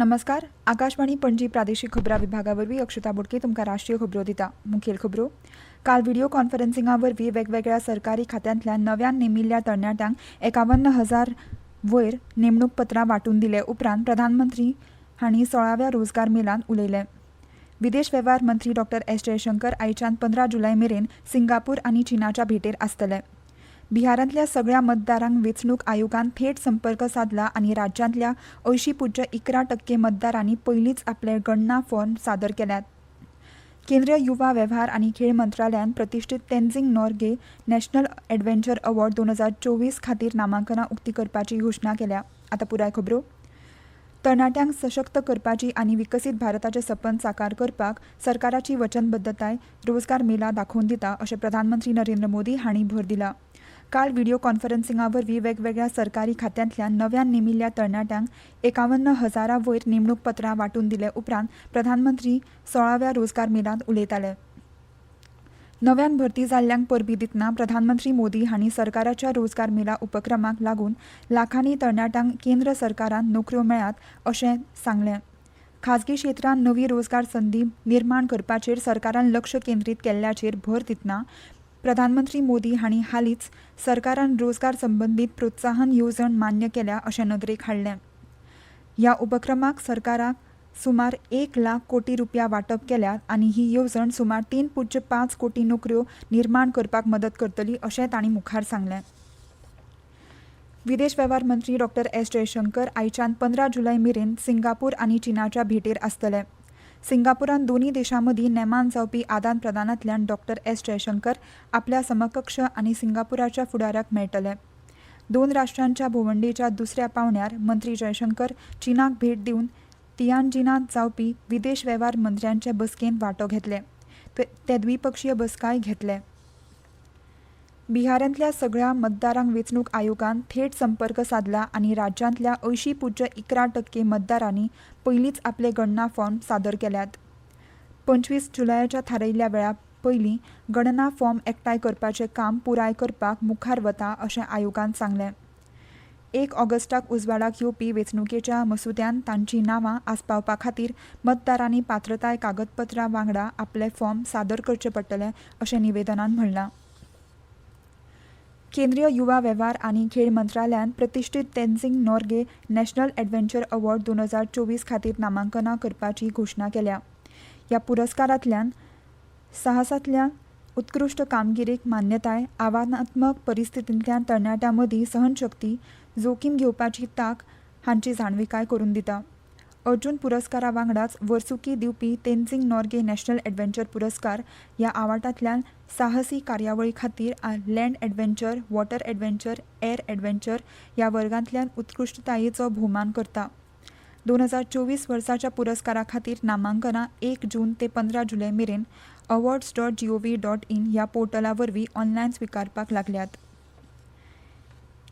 नमस्कार. आकाशवाणी पणजी प्रादेशीक खबरां विभागा वरवीं अक्षता बोडके तुमकां राष्ट्रीय खबरो दिता. मुखेल खबरो. काल व्हिडिओ कॉन्फरन्सिंगा वरवीं वेगवेगळ्या सरकारी खात्यांतल्यान नव्यान नेमिल्ल्या तरणाट्यांक 51,000 वयर नेमणूक पत्रां वांटून दिले उपरांत प्रधानमंत्री हांणी 16व्या रोजगार मेळाव्यांत उलयले. विदेश वेव्हार मंत्री डॉ. एस. जयशंकर आयच्यान 15 जुलय मेरेन सिंगापूर आनी चीनाच्या भेटेर आसतले. बिहारांतल्या सगळ्या मतदारांक वेंचणूक आयोगान थेट संपर्क साधला आनी राज्यांतल्या 80.11% मतदारांनी पयलींच आपले गणना फॉर्म सादर केल्यात. केंद्रीय युवा वेव्हार आनी खेळ मंत्रालयान प्रतिश्ठीत Tenzing Norgay national adventure award 2024 खातीर नामांकनां उक्ती करपाची घोशणा केल्या. आतां पुराय खबरो. तरणाट्यांक सशक्त करपाची आनी विकसीत भारताचें सपन साकार करपाक सरकाराची वचनबद्धताय रोजगार मेला दाखोवन दिता अशें प्रधानमंत्री नरेंद्र मोदी हांणी भर दिला. काल व्हिडिओ कॉन्फरन्सिंगा वरवीं वेगवेगळ्या सरकारी खात्यांतल्यान नव्यान नेमिल्ल्या तरणाट्यांक 51,000 वयर नेमणूक पत्रां वांटून दिले उपरांत प्रधानमंत्री 16व्या रोजगार मेळाव्यांत उलयताले. नव्यान भरती जाल्ल्यांक परबीं दितना प्रधानमंत्री मोदी हांणी सरकाराच्या रोजगार मेला उपक्रमाक लागून लाखांनी तरणाट्यांक केंद्र सरकारान नोकऱ्यो मेळ्ळ्यात अशें सांगलें. खाजगी क्षेत्रांत नवी रोजगार संदी निर्माण करपाचेर सरकारान लक्ष केंद्रीत केल्ल्याचेर भर दितना प्रधानमंत्री मोदी हांणी हालींच सरकारान रोजगार संबंदीत प्रोत्साहन येवजण मान्य केल्या अशें नदरेक हाडलें. ह्या उपक्रमाक सरकाराक सुमार 1 लाख कोटी रुपया वांटप केल्यात आनी ही येवजण सुमार 3.5 कोटी नोकऱ्यो निर्माण करपाक मदत करतली अशें तांणी मुखार सांगलें. विदेश वेव्हार मंत्री डॉ. एस. जयशंकर आयच्यान 15 जुलय मेरेन सिंगापूर आनी चीनाच्या भेटेर आसतले. सिंगापुरान दोन्ही देशां मदीं नेमान जावपी आदान प्रदानांतल्यान डॉ. एस. जयशंकर आपल्या समकक्ष आनी सिंगापुराच्या फुडाऱ्याक मेळटले. दोन राष्ट्रांच्या भोंवडेच्या दुसऱ्या पावण्यार मंत्री जयशंकर चीनाक भेट दिवन तियानजिनांत जावपी विदेश वेव्हार मंत्र्यांचे बसकेंत वांटो घेतले. ते द्विपक्षीय बसकाय घेतले. बिहारांतल्या सगळ्या मतदारांक वेंचणूक आयोगान थेट संपर्क साधला आनी राज्यांतल्या 80.11% मतदारांनी पयलींच आपले गणना फॉर्म सादर केल्यात. 25 जुलयाच्या थारायिल्ल्या वेळा पयलीं गणना फॉर्म एकठांय करपाचें काम पुराय करपाक मुखार वता अशें आयोगान सांगलें. 1 ऑगस्टाक उजवाडाक येवपी वेंचणुकेच्या मसुद्यान तांचीं नांवां आसपावपा खातीर मतदारांनी पात्रताय कागदपत्रां वांगडा आपले फॉर्म सादर करचे पडटले अशें निवेदनांत म्हणलां. केंद्रीय युवा वेव्हार आनी खेळ मंत्रालयान प्रतिश्ठीत Tenzing Norgay national adventure award 2024 खातीर नामांकनां करपाची घोशणा केल्या. ह्या पुरस्कारांतल्यान साहसांतल्या उत्कृश्ट कामगिरीक मान्यताय, आव्हानात्मक परिस्थितींतल्या तरणाट्यां मदीं सहनशक्ती, जोखीम घेवपाची तांक हांची जाणविकाय करून दिता. अर्जुन पुरस्कारा वांगडाच वर्सुकी दिवपी तेन्झिंग नॉर्गे नॅशनल एडव्हेंचर पुरस्कार ह्या आवाठांतल्यान साहसी कार्यावळी खातीर land adventure, water adventure, air adventure ह्या वर्गांतल्यान उत्कृश्टतायेचो भोवमान करता. 2024 वर्साच्या पुरस्कारा खातीर नामांकनां 1 जून ते 15 जुलय मेरेन awards.gov.in ह्या पोर्टला वरवीं ऑनलायन स्विकारपाक लागल्यात.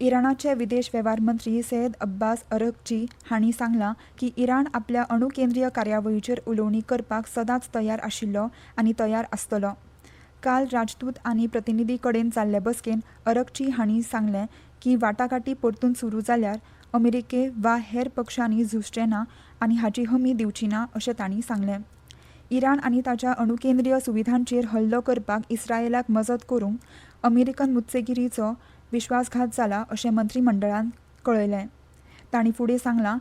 इराणाचे विदेश वेव्हार मंत्री सयद अब्बास अरगची हांणी सांगलां की इराण आपल्या अणु केंद्रीय कार्यावळीचेर उलोवणी करपाक सदांच तयार आशिल्लो आनी तयार आसतलो. काल राजदूत आनी प्रतिनिधी कडेन जाल्ले बसकेंत अरगची हांणी सांगलें की वाटाघाटी परतून सुरू जाल्यार अमेरिके वा हेर पक्षांनी झुजचें ना आनी हाची हमी दिवची ना अशें तांणी सांगलें. इराण आनी ताच्या अणु केंद्रीय सुविधांचेर हल्लो करपाक इस्रायेलाक मजत करूंक अमेरिकन मुत्सुगिरीचो विश्वासघात जाला अशें मंत्रिमंडळान कळयलें. तांणी फुडें सांगलां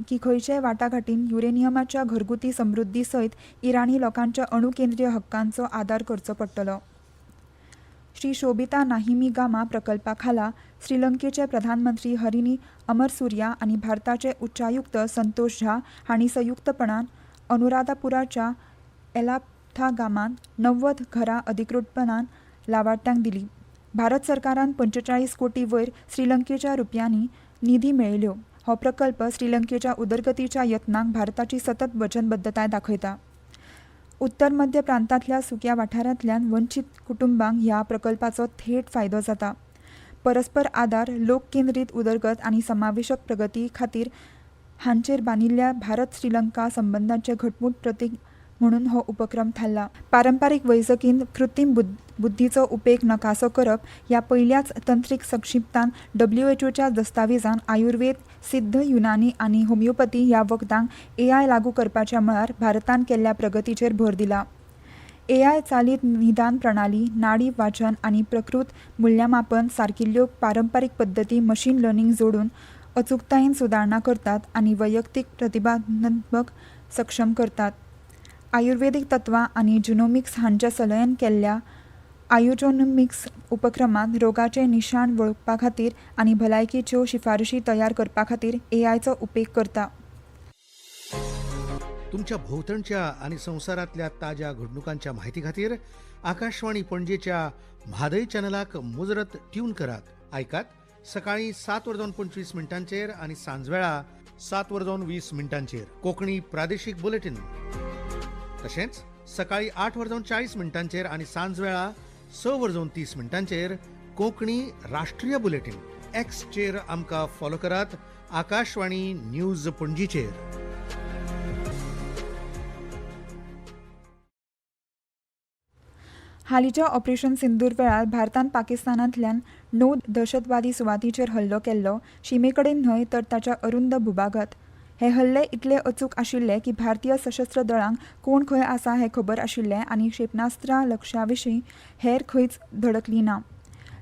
की खंयचेय वाटाघाटीन युरेनियमाच्या घरगुती समृद्धी सयत इराणी लोकांच्या अणु केंद्रीय हक्कांचो आदार करचो पडटलो. श्री शोभिता नाहिमी गामा प्रकल्पा खाला श्रीलंकेचे प्रधानमंत्री हरिनी अमरसुर्या आनी भारताचे उच्चायुक्त संतोष झा हांणी संयुक्तपणान अनुराधापुराच्या एलापथा गामांत 90 घरां अधिकृतपणान लावार्थ्यांक दिली. भारत सरकारान 45 कोटी वयर श्रीलंकेच्या रुपयांनी निधी मेळयल्यो. हो प्रकल्प श्रीलंकेच्या उदरगतीच्या यत्नांक भारताची सतत वचनबद्धताय दाखयता. उत्तर मध्य प्रांतांतल्या सुक्या वाठारांतल्यान वंचीत कुटुंबांक ह्या प्रकल्पाचो थेट फायदो जाता. परस्पर आदार, लोक केंद्रीत उदरगत आनी समावेशक प्रगती खातीर हांचेर बांदिल्ल्या भारत श्रीलंका संबंदांचे घटमूट प्रतीक म्हणून हो उपक्रम थारला. पारंपारीक वैजकीन कृत्रीम बुद्धीचो उपेग नकासो करप ह्या पयल्याच तंत्रीक संक्षिप्तान WHOच्या दस्तावेजान आयुर्वेद, सिद्ध युनानी आनी होमिओपॅथी ह्या वखदांक AI लागू करपाच्या मळार भारतान केल्ल्या प्रगतीचेर भर दिला. AI चालीत निदान प्रणाली, नाडी वाचन आनी प्रकृत मूल्यमापन सारकिल्ल्यो पारंपारीक पद्दती मशीन लर्निंग जोडून अचूकतायेन सुदारणा करतात आनी वैयक्तीक प्रतिभात्मक सक्षम करतात. आयुर्वेदीक तत्वां आनी जिनोमिक्स हांच्या सलयन केल्ल्या आयुजोनोमिक्स उपक्रमांत रोगाचे निशाण वळखपा खातीर आनी भलायकेच्यो शिफारशी तयार करपा खातीर AIचो उपेग करता. तुमच्या भोवतणच्या आणि संवसारातल्या ताज्या घडणुकांच्या माहिती खातीर आकाशवाणी पणजेच्या म्हादय चॅनलाक मुजरत ट्यून करात. ऐकात सकाळी 7:25 आणि सांजवेळा 7:20 कोंकणी प्रादेशीक बुलेटिन. तशेंच सकाळी 8:40 आणि सांजवेळा 6:30 कोंकणी राष्ट्रीय बुलेटिन. एक्सचेर आमकां फॉलो करात. आकाशवाणी न्यूज पणजीचेर. हालींच्या ऑपरेशन सिंदूर वेळार भारतान पाकिस्तानांतल्यान 9 दहशतवादी सुवातींचेर हल्लो केल्लो, शिमेकडेन न्हय तर ताच्या अरुंद भुभागात. हे हल्ले इतले अचूक आशिल्ले की भारतीय सशस्त्र दळांक कोण खंय आसा हें खबर आशिल्लें आनी क्षेपणास्त्रां लक्ष्याविशीं हेर खंयच धडकलीं ना.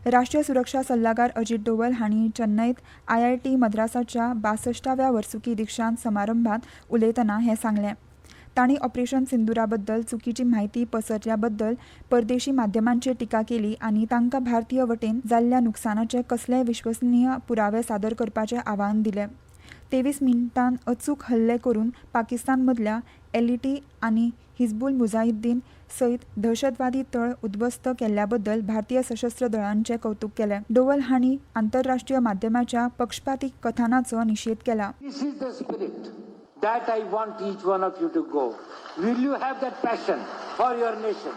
राष्ट्रीय सुरक्षा सल्लागार अजीत डोवल हांणी चेन्नईत IIT मद्रासाच्या 62व्या वर्सुकी दीक्षांत समारंभात उलयतना हें सांगलें. तांणी ऑपरेशन सिंदुरा बद्दल चुकीची म्हायती पसरल्याबद्दल परदेशी माध्यमांचेर टिका केली आनी तांकां भारतीय वटेन जाल्ल्या नुकसानाचे कसलेय विश्वसनीय पुरावे सादर करपाचें आवाहन दिलें. 23 मिनटांन अचूक हल्ले करून पाकिस्तान मदल्या LET आनी हिजबुल मुजाहिद्दीन सयत दहशतवादी तळ उद्ध्वस्त केल्ल्याबद्दल भारतीय सशस्त्र दळांचें कौतुक केलें. डोवल हांणी आंतरराष्ट्रीय माध्यमाच्या पक्षपाती कथनाचो निशेध केला. That I want each one of you to go. Will you have that passion for your nation?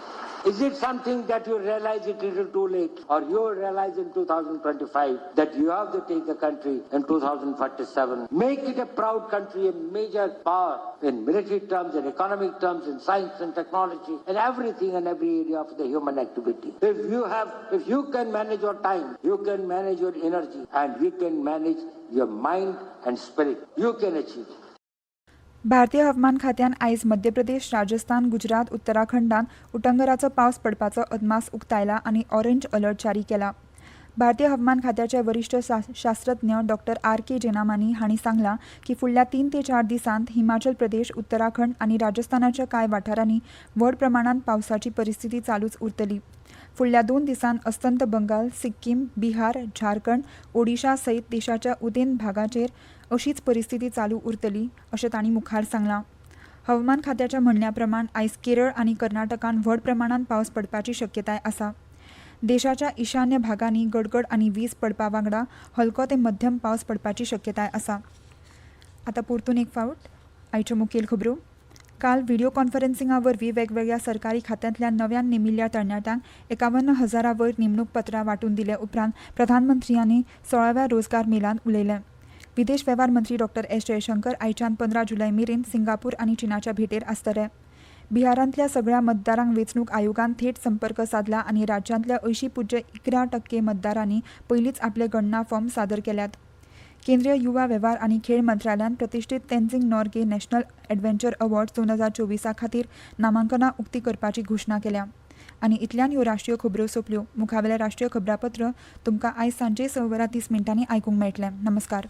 Is it something that you realize it little too late, or you realize in 2025 that you have to take the country in 2047? Make it a proud country, a major power in military terms, in economic terms, in science and technology, and everything and every area of the human activity. If you can manage your time, you can manage your energy, and you can manage your mind and spirit, you can achieve it. भारतीय हवामान खात्यान आयज मध्य प्रदेश, राजस्थान, गुजरात, उत्तराखंडात उटंगराचो पावस पडपाचो अदमास उक्तायला आनी orange alert जारी केला. भारतीय हवामान खात्याचे वरिष्ठ शास्त्रज्ञ डॉ. R.K. जेनामानी हांणी सांगलां की फुडल्या 3 ते 4 दिसांत हिमाचल प्रदेश, उत्तराखंड आनी राजस्थानाच्या कांय वाठारांनी व्हड प्रमाणांत पावसाची परिस्थिती चालूच उरतली. फुडल्या 2 दिसांत अस्तंत बंगाल, सिक्कीम, बिहार, झारखंड, ओडिशा सयत देशाच्या उदेंत भागाचेर अशीच परिस्थिती चालू उरतली अशें तांणी मुखार सांगलां. हवामान खात्याच्या म्हणण्या प्रमाण आयज केरळ आनी कर्नाटकांत व्हड प्रमाणांत पावस पडपाची शक्यताय आसा. देशाच्या ईशान्य भागांनी गडगड आनी वीज पडपा वांगडा हलको ते मध्यम पावस पडपाची शक्यताय आसा. आतां परतून एक फावट आयच्यो मुखेल खबरो. काल व्हिडिओ कॉन्फरन्सिंगा वरवीं वेगवेगळ्या सरकारी खात्यांतल्या नव्यान नेमिल्ल्या तरणाट्यांक 51,000 वयर नेमणूक पत्रां वांटून दिले उपरांत प्रधानमंत्र्यांनी 16व्या रोजगार मेळाव्यांत उलयलें. विदेश वेव्हार मंत्री डॉ. S. जयशंकर आयच्यान 15 जुलय मेरेन सिंगापूर आनी चीनाच्या भेटेर आसतले. बिहारांतल्या सगळ्या मतदारांक वेंचणूक आयोगान थेट संपर्क साधला आनी राज्यांतल्या 80.11% मतदारांनी पयलींच आपले गणना फॉर्म सादर केल्यात. केंद्रीय युवा वेव्हार आनी खेळ मंत्रालयान प्रतिश्ठीत Tenzing Norgay national adventure awards 2024 खातीर नामांकनां उक्ती करपाची घोशणा केल्या. आनी इतल्यान ह्यो राष्ट्रीय खबरो सोंपल्यो. मुखावेलें राष्ट्रीय खबरापत्र तुमकां आयज सांजे 6:30 आयकूंक मेळटलें. नमस्कार.